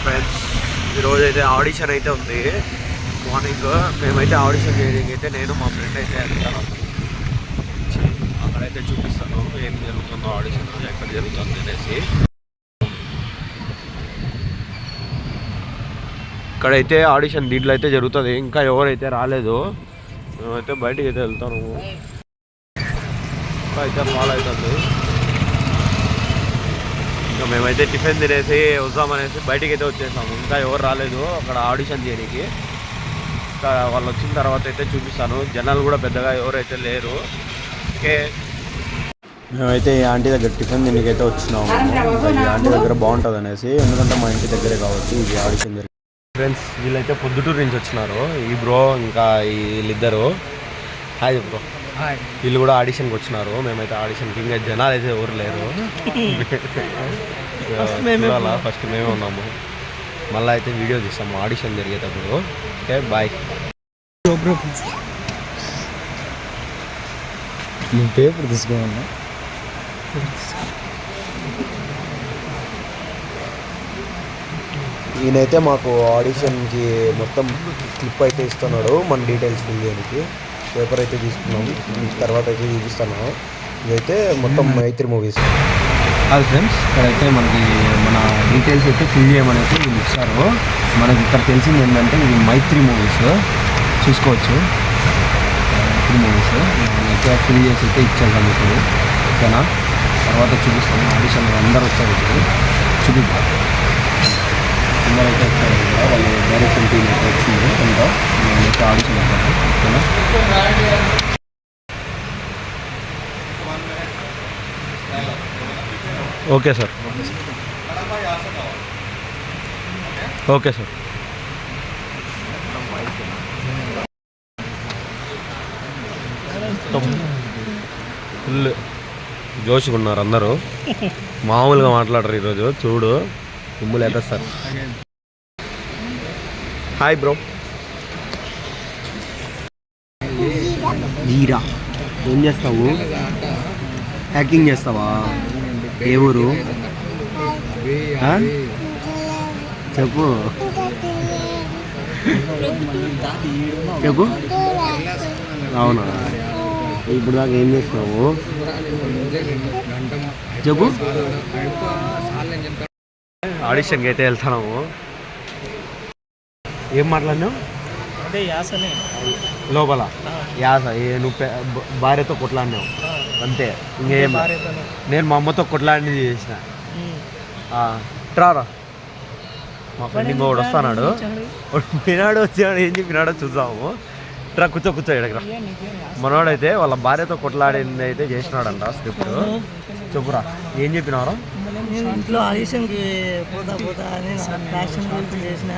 Friends, ఈరోజు అయితే audition అయితే ఉంది. మార్నింగ్ మేమైతే ఆడిషన్ చేయడానికి అయితే నేను మా ఫ్రెండ్ అయితే వెళ్తాను. అక్కడైతే చూపిస్తాను ఏం జరుగుతుందో, ఆడిషన్ ఎక్కడ జరుగుతుంది అనేసి. ఇక్కడైతే ఆడిషన్ దీంట్లో అయితే జరుగుతుంది. ఇంకా ఎవరైతే రాలేదు, మేమైతే బయటికి అయితే వెళ్తాను. అయితే ఫాలో అవుతుంది. ఇంకా మేమైతే టిఫిన్ తినేసి వద్దామనేసి బయటికి అయితే వచ్చేసాము. ఇంకా ఎవరు రాలేదు అక్కడ ఆడిషన్ చేయడానికి. ఇంకా వాళ్ళు వచ్చిన తర్వాత అయితే చూపిస్తాను. జనాలు కూడా పెద్దగా ఎవరైతే లేరు. ఓకే, మేమైతే ఈ ఆంటీ దగ్గర టిఫిన్ తినడానికి అయితే వచ్చినాము. ఈ ఆంటీ దగ్గర బాగుంటుంది అనేసి, ఎందుకంటే మా ఇంటి దగ్గరే కాబట్టి ఇది ఆడిషన్ జరిగింది. ఫ్రెండ్స్, వీళ్ళైతే పొద్దుటూరు నుంచి వచ్చినారు. ఈ బ్రో ఇంకా వీళ్ళిద్దరు. Hi bro. వీళ్ళు కూడా ఆడిషన్కి వచ్చినారు. మేమైతే ఆడిషన్కి ఇంకా జనాలు అయితే ఎవరు లేరు. ఫస్ట్ మేమే ఉన్నాము. మళ్ళీ అయితే వీడియో తీస్తాము ఆడిషన్ జరిగేటప్పుడు. Okay, bye. పేపర్ తీసుకోమన్నా. ఈయనైతే మాకు ఆడిషన్కి మొత్తం క్లిప్ అయితే ఇస్తున్నాడు, మన డీటెయిల్స్ ఫిల్ చేయడానికి. పేపర్ అయితే తీసుకున్నాము. తర్వాత అయితే చూపిస్తాను. ఇదైతే మొత్తం మైత్రి మూవీస్. అది ఫ్రెండ్స్, ఇక్కడైతే మనకి మన డీటెయిల్స్ అయితే ఫిల్ చేయమని అయితే వీళ్ళు ఇచ్చారు. మనకి ఇక్కడ తెలిసింది ఏంటంటే ఇది మైత్రి మూవీస్, చూసుకోవచ్చు. మైత్రి మూవీస్ అయితే ఫిల్ చేసి అయితే ఇచ్చేద్దాం ఇప్పుడు. ఓకేనా, తర్వాత చూపిస్తాను. ఆడిషన్ అందరూ వచ్చారు. ఇప్పుడు చూపిద్దాం. అందరూ అయితే వచ్చారు. వాళ్ళు డైరెక్షన్ టీమ్ అయితే వచ్చింది. అంతా నేనైతే ఆడిషన్ అవుతాను. ఓకేనా, okay sir. Okay sir. Full జోష్గా ఉన్నారు అందరూ. మామూలుగా మాట్లాడరు ఈరోజు. చూడు, తుమ్ములు ఎక్కడ సార్. Hi bro. వీరా, ఏం చేస్తావు? హ్యాకింగ్ చేస్తావా? ఏ ఊరు? చెప్పు చెప్పు. అవునా, ఇప్పుడు దాకా ఏం చేస్తున్నావు చెప్పు. ఆడిషన్కి అయితే వెళ్తున్నాము. ఏం మాట్లాడినావు? లోపల యాస. నువ్వు భార్యతో కొట్లాడినావు అంతే, ఇంకేం. నేను మా అమ్మతో కొట్లాడి చేసిన. ట్రారా, మా ఫ్రెండ్ ఇంకోటి వస్తాడు. పినాడు వచ్చాడు. ఏం చెప్పినాడో చూద్దాము. ట్రా, కూర్చో ఇక్కడ. మనోడైతే వాళ్ళ భార్యతో కొట్లాడింది అయితే చేసినాడంట స్క్రిప్ట్. చెప్పురా, ఏం చెప్పినారు? నేను ఇంట్లో ఆడిషన్కి పోతా అని ఫ్యాషన్ గురించి చేసిన,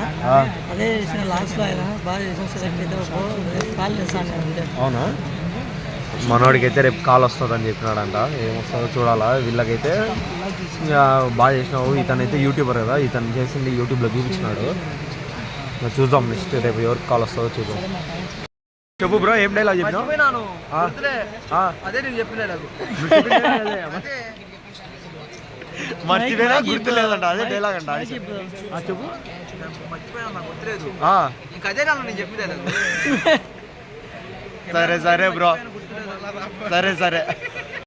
అదే చేసిన. లాస్ట్లో ఆయన బాగా చేసిన, సెలెక్ట్ అయితే కాల్ చేస్తాను. అవునా, మనోడికి అయితే రేపు కాల్ వస్తుందని చెప్పినాడంట. ఏమొస్తుందో చూడాలా. వీళ్ళకైతే బాగా చేసినావు. ఇతనైతే యూట్యూబర్ కదా, ఇతను చేసింది యూట్యూబ్లో చూపించినాడు. చూద్దాం నెక్స్ట్ రేపు ఎవరికి కాల్ వస్తుందో చూద్దాం. చెప్పు బ్రో, ఏం డైలాగ్ చెప్పినావు? అదే నేను చెప్పిన మర్చిపోయినా గుర్తులేదంట. అదే డైలాగ్ అంట. చెప్పు. మర్చిపోయినా, నాకు గుర్తులేదు. ఇంకా అదే నేను చెప్పిన. సరే సరే బ్రో, సరే సరే.